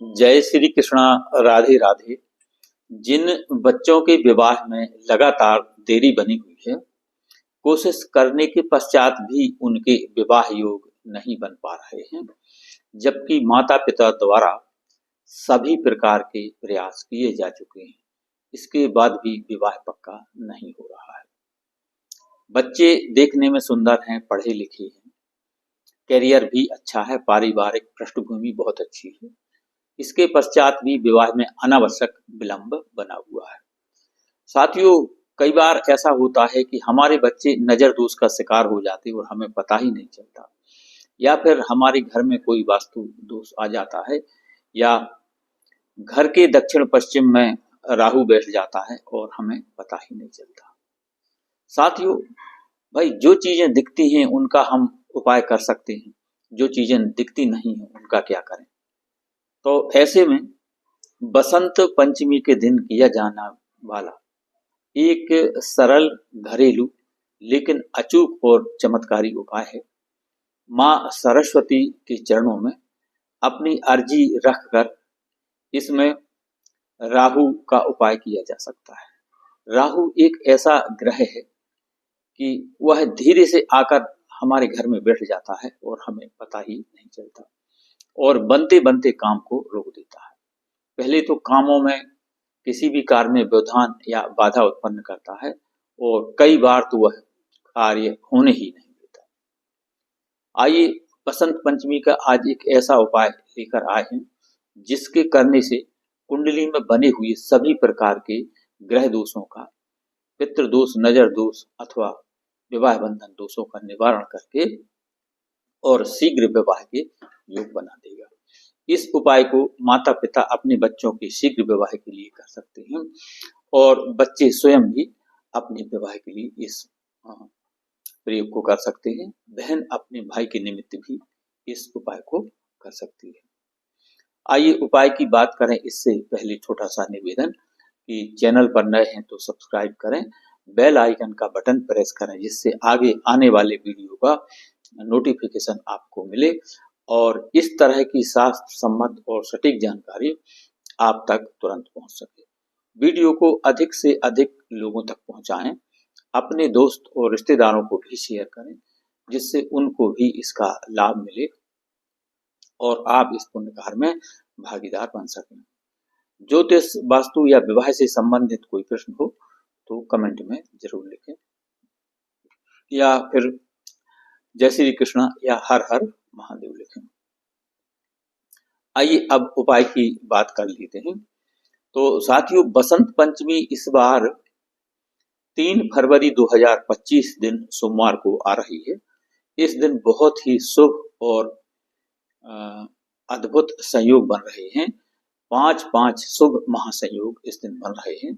जय श्री कृष्णा। राधे राधे। जिन बच्चों के विवाह में लगातार देरी बनी हुई है, कोशिश करने के पश्चात भी उनके विवाह योग नहीं बन पा रहे हैं, जबकि माता पिता द्वारा सभी प्रकार के प्रयास किए जा चुके हैं, इसके बाद भी विवाह पक्का नहीं हो रहा है। बच्चे देखने में सुंदर हैं, पढ़े लिखे हैं, करियर भी अच्छा है, पारिवारिक पृष्ठभूमि बहुत अच्छी है, इसके पश्चात भी विवाह में अनावश्यक विलंब बना हुआ है। साथियों, कई बार ऐसा होता है कि हमारे बच्चे नजर दोष का शिकार हो जाते और हमें पता ही नहीं चलता, या फिर हमारे घर में कोई वास्तु दोष आ जाता है, या घर के दक्षिण पश्चिम में राहु बैठ जाता है और हमें पता ही नहीं चलता। साथियों, भाई जो चीजें दिखती हैं उनका हम उपाय कर सकते हैं, जो चीजें दिखती नहीं हैं उनका क्या करें। तो ऐसे में बसंत पंचमी के दिन किया जाना वाला एक सरल, घरेलू लेकिन अचूक और चमत्कारी उपाय है। माँ सरस्वती के चरणों में अपनी अर्जी रखकर इसमें राहु का उपाय किया जा सकता है। राहु एक ऐसा ग्रह है कि वह धीरे से आकर हमारे घर में बैठ जाता है और हमें पता ही नहीं चलता, और बनते बनते काम को रोक देता है। पहले तो कामों में किसी भी कार्य में व्यवधान या बाधा उत्पन्न करता है, और कई बार तो वह कार्य होने ही नहीं देता। आइए बसंत पंचमी का आज एक ऐसा उपाय लेकर आए हैं जिसके करने से कुंडली में बने हुए सभी प्रकार के ग्रह दोषों का, पितृ दोष, नजर दोष अथवा विवाह बंधन दोषों का निवारण करके और शीघ्र विवाह के योग बना देगा। इस उपाय को माता पिता अपने बच्चों के शीघ्र विवाह के लिए कर सकते हैं, और बच्चे स्वयं भी अपने विवाह के लिए इस प्रयोग को कर सकते हैं। बहन अपने भाई के निमित्त भी इस उपाय को कर सकती है। आइए उपाय की बात करें, इससे पहले छोटा सा निवेदन कि चैनल पर नए हैं तो सब्सक्राइब करें, बेल आइकन का बटन प्रेस करें, जिससे आगे आने वाले वीडियो का नोटिफिकेशन आपको मिले और इस तरह की शास्त्र सम्मत और सटीक जानकारी आप तक तुरंत पहुंच सके। वीडियो को अधिक से अधिक लोगों तक पहुंचाएं, अपने दोस्त और रिश्तेदारों को भी शेयर करें, जिससे उनको भी इसका लाभ मिले और आप इस पुण्य कार्य में भागीदार बन सकें। ज्योतिष, वास्तु या विवाह से संबंधित कोई प्रश्न हो तो कमेंट में जरूर लिखें, या फिर जय श्री कृष्ण या हर हर महादेव लिखें। आइए अब उपाय की बात कर लेते हैं। तो साथियों, बसंत पंचमी इस बार 3 फरवरी 2025 दिन सोमवार को आ रही है। इस दिन बहुत ही शुभ और अद्भुत संयोग बन रहे हैं। 5 शुभ महासंयोग इस दिन बन रहे हैं।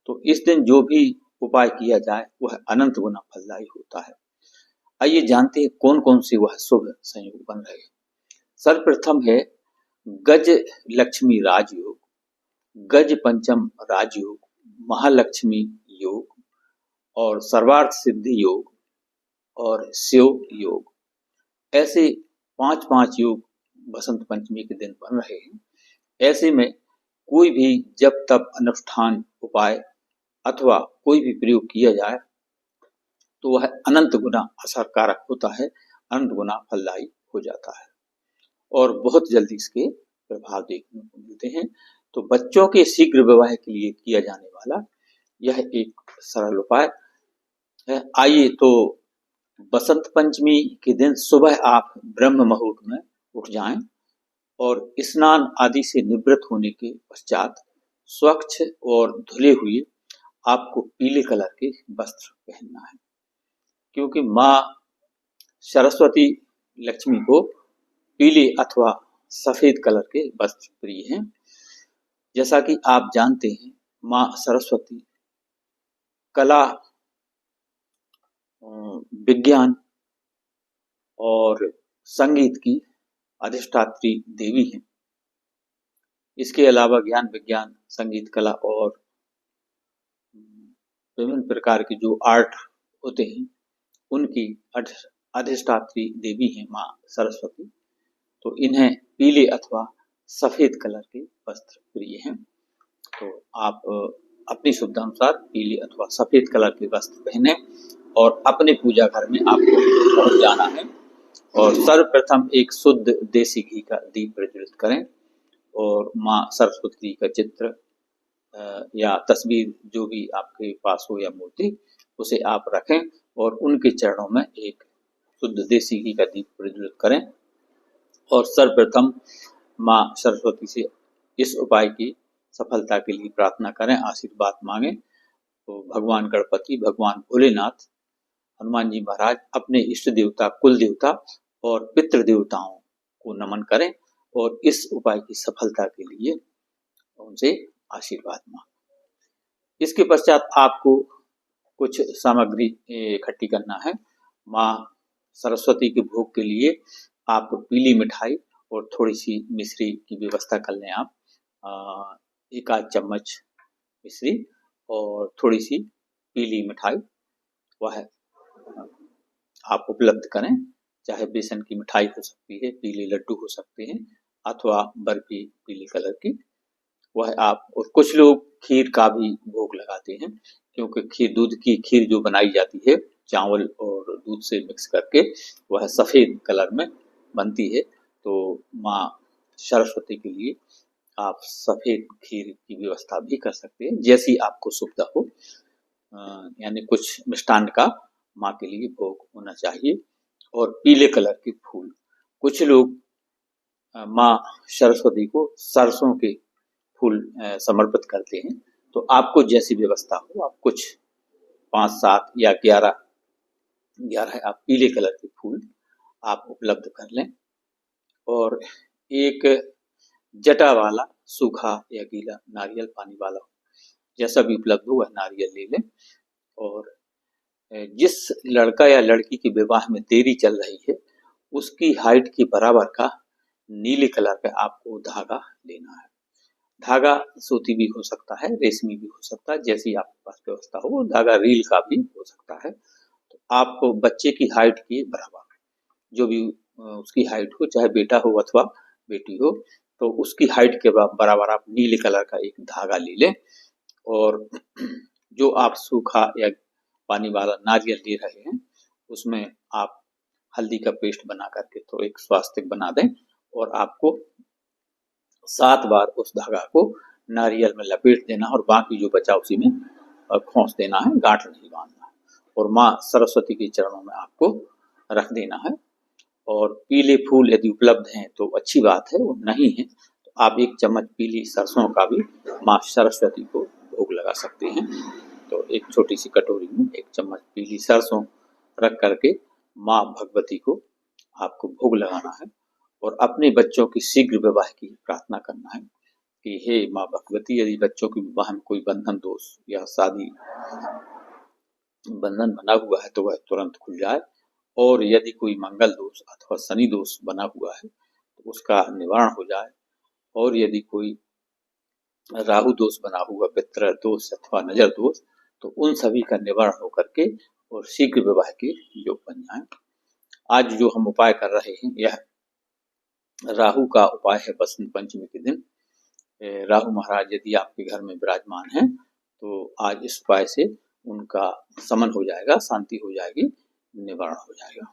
तो इस दिन जो भी उपाय किया जाए वह अनंत गुना फलदायी होता है। आइए जानते हैं कौन कौन से वह शुभ संयोग बन रहे हैं। सर्वप्रथम है गज लक्ष्मी राजयोग, गज पंचम राजयोग, महालक्ष्मी योग और सर्वार्थ सिद्धि योग और शिव योग। ऐसे 5 योग बसंत पंचमी के दिन बन रहे हैं। ऐसे में कोई भी जब तब अनुष्ठान, उपाय अथवा कोई भी प्रयोग किया जाए तो वह अनंत गुना असरकारक होता है, अनंत गुना फलदायी हो जाता है और बहुत जल्दी इसके प्रभाव देखने को मिलते हैं। तो बच्चों के शीघ्र विवाह के लिए किया जाने वाला यह एक सरल उपाय है। आइए तो बसंत पंचमी के दिन सुबह आप ब्रह्म मुहूर्त में उठ जाएं और स्नान आदि से निवृत्त होने के पश्चात स्वच्छ और धुले हुए आपको पीले कलर के वस्त्र पहनना है, क्योंकि माँ सरस्वती लक्ष्मी को पीले अथवा सफेद कलर के वस्त्र प्रिय हैं। जैसा कि आप जानते हैं, माँ सरस्वती कला, विज्ञान और संगीत की अधिष्ठात्री देवी हैं। इसके अलावा ज्ञान, विज्ञान, संगीत, कला और विभिन्न प्रकार के जो आर्ट होते हैं उनकी अधिष्ठात्री देवी हैं माँ सरस्वती। तो इन्हें पीले अथवा सफेद कलर के वस्त्र प्रिय हैं। तो आप अपनी सुविधा अनुसार पीले अथवा सफेद कलर के वस्त्र पहने और अपने पूजा घर में आपको पहुंच जाना है और सर्वप्रथम एक शुद्ध देसी घी का दीप प्रज्वलित करें और माँ सरस्वती का चित्र या तस्वीर जो भी आपके पास हो या मूर्ति उसे आप रखें और उनके चरणों में एक शुद्ध देसी घी का दीप प्रज्वलित करें और सर्वप्रथम माँ सरस्वती से इस उपाय की सफलता के लिए प्रार्थना करें, आशीर्वाद मांगें। तो भगवान गणपति, भगवान भोलेनाथ, हनुमान जी महाराज, अपने इष्ट देवता, कुल देवता और पितृ देवताओं को नमन करें और इस उपाय की सफलता के लिए उनसे आशीर्वाद मांगें। इसके पश्चात आपको कुछ सामग्री इकट्ठी करना है। माँ सरस्वती के भोग के लिए आप पीली मिठाई और थोड़ी सी मिश्री की व्यवस्था कर लें। आप एक आध चम्मच मिश्री और थोड़ी सी पीली मिठाई वह आप उपलब्ध करें। चाहे बेसन की मिठाई हो सकती है, पीले लड्डू हो सकते हैं अथवा बर्फी पीले कलर की, वह आप। और कुछ लोग खीर का भी भोग लगाते हैं, क्योंकि खीर, दूध की खीर जो बनाई जाती है चावल और दूध से मिक्स करके, वह सफेद कलर में बनती है। तो माँ सरस्वती के लिए आप सफेद खीर की व्यवस्था भी कर सकते हैं, जैसी आपको सुविधा हो। यानी कुछ मिष्टान्न का माँ के लिए भोग होना चाहिए। और पीले कलर के फूल, कुछ लोग माँ सरस्वती को सरसों के फूल समर्पित करते हैं। तो आपको जैसी व्यवस्था हो, आप कुछ 5, 7 या 11 आप पीले कलर के फूल आप उपलब्ध कर लें और एक जटा वाला सूखा या गीला नारियल, पानी वाला जैसा भी उपलब्ध हो वह नारियल ले लें। और जिस लड़का या लड़की के विवाह में देरी चल रही है उसकी हाइट के बराबर का नीले कलर का आपको धागा लेना है। धागा सूती भी हो सकता है, रेशमी भी हो सकता है, जैसी आपके पास व्यवस्था हो। धागा रील का भी हो सकता है। तो आपको बच्चे की हाइट के बराबर, जो भी उसकी हाइट हो, चाहे बेटा हो अथवा बेटी हो, तो उसकी हाइट के बराबर आप नीले कलर का एक धागा ले लें। और जो आप सूखा या पानी वाला नारियल ले रहे हैं उसमें आप हल्दी का पेस्ट बना करके तो एक स्वास्तिक बना दें और आपको 7 बार उस धागा को नारियल में लपेट देना और बाकी जो बचा उसी में खोस देना है, गांठ नहीं बांधना है। और माँ सरस्वती के चरणों में आपको रख देना है। और पीले फूल यदि उपलब्ध हैं तो अच्छी बात है, वो नहीं है तो आप 1 चम्मच पीली सरसों का भी माँ सरस्वती को भोग लगा सकते हैं। तो एक छोटी सी कटोरी में 1 चम्मच पीली सरसों रख करके माँ भगवती को आपको भोग लगाना है और अपने बच्चों की शीघ्र विवाह की प्रार्थना करना है कि हे माँ भगवती, यदि बच्चों के विवाह में कोई बंधन दोष या शादी बंधन बना हुआ है तो वह तुरंत खुल जाए, और यदि कोई मंगल दोष अथवा शनि दोष बना हुआ है तो उसका निवारण हो जाए, और यदि कोई राहु दोष बना हुआ, पितृ दोष अथवा नजर दोष, तो उन सभी का निवारण होकर के और शीघ्र विवाह के योग बन जाए। आज जो हम उपाय कर रहे हैं यह राहु का उपाय है। बसंत पंचमी के दिन राहु महाराज यदि आपके घर में विराजमान हैं तो आज इस उपाय से उनका समन हो जाएगा, शांति हो जाएगी, निवारण हो जाएगा।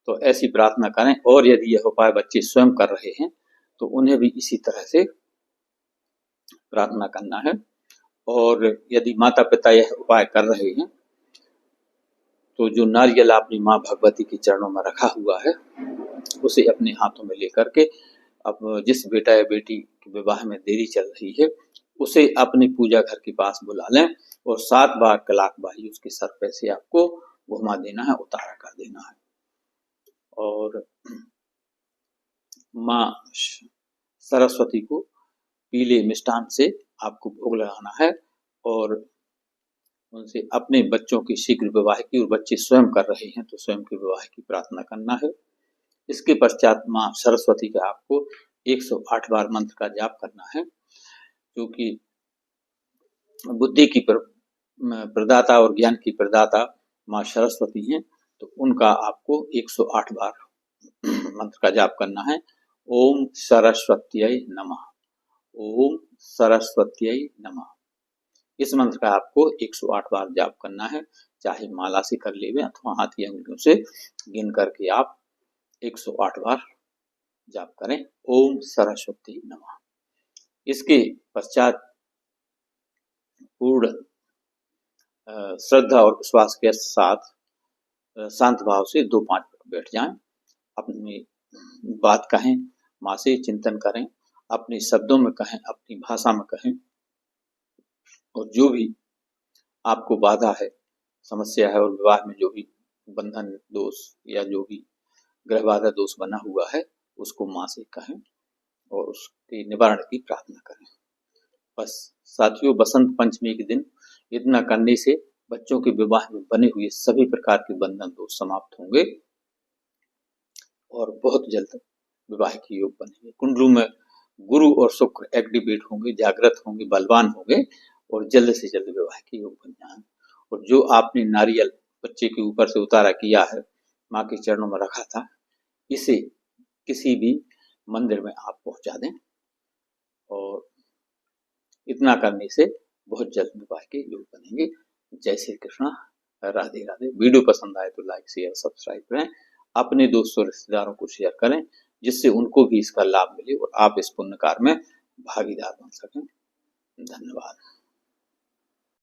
तो ऐसी प्रार्थना करें। और यदि यह उपाय बच्चे स्वयं कर रहे हैं तो उन्हें भी इसी तरह से प्रार्थना करना है। और यदि माता पिता यह उपाय कर रहे हैं तो जो नारियल आपने माँ भगवती के चरणों में रखा हुआ है उसे अपने हाथों में लेकर के अब जिस बेटा या बेटी के विवाह में देरी चल रही है उसे अपने पूजा घर के पास बुला लें और 7 बार कलाकबाही उसके सर पे से आपको घुमा देना है, उतारा कर देना है। और माँ सरस्वती को पीले मिष्टान से आपको भोग लगाना है और उनसे अपने बच्चों की शीघ्र विवाह की, और बच्चे स्वयं कर रहे हैं तो स्वयं के विवाह की प्रार्थना करना है। इसके पश्चात माँ सरस्वती का आपको 108 बार मंत्र का जाप करना है, जो कि बुद्धि की प्रदाता और ज्ञान की प्रदाता माँ सरस्वती हैं। तो उनका आपको 108 बार मंत्र का जाप करना है ओम सरस्वत्यै नमः। ओम सरस्वत्यै नमः। इस मंत्र का आपको 108 बार जाप करना है, चाहे माला से कर लेवे अथवा हाथ की अंगुलियों से गिन करके आप 108 बार जाप करें। ओम सरस्वती नमः। इसके पश्चात पूर्ण श्रद्धा और विश्वास के साथ शांत भाव से 2-5 मिनट बैठ जाएं, अपनी बात कहें, माँ से चिंतन करें, अपने शब्दों में कहें, अपनी भाषा में कहें, और जो भी आपको बाधा है, समस्या है, और विवाह में जो भी बंधन दोष या जो भी ग्रह बाधा दोष बना हुआ है उसको माँ से कहें और उसके निवारण की प्रार्थना करें। बस साथियों, बसंत पंचमी के दिन इतना करने से बच्चों के विवाह में बने हुए सभी प्रकार के बंधन दोष समाप्त होंगे और बहुत जल्द विवाह के योग बनेंगे। कुंडलों में गुरु और शुक्र एक्टिवेट होंगे, जागृत होंगे, बलवान होंगे और जल्द से जल्द विवाह के योग बन जाएं। और जो आपने नारियल बच्चे के ऊपर से उतारा किया है, माँ के चरणों में रखा था, इसे किसी भी मंदिर में आप पहुंचा दें और इतना करने से बहुत जल्द विवाह के योग बनेंगे। जय श्री कृष्णा, राधे राधे। वीडियो पसंद आए तो लाइक शेयर सब्सक्राइब करें, अपने दोस्तों रिश्तेदारों को शेयर करें जिससे उनको भी इसका लाभ मिले और आप इस पुण्य कार्य में भागीदार बन सकें। धन्यवाद।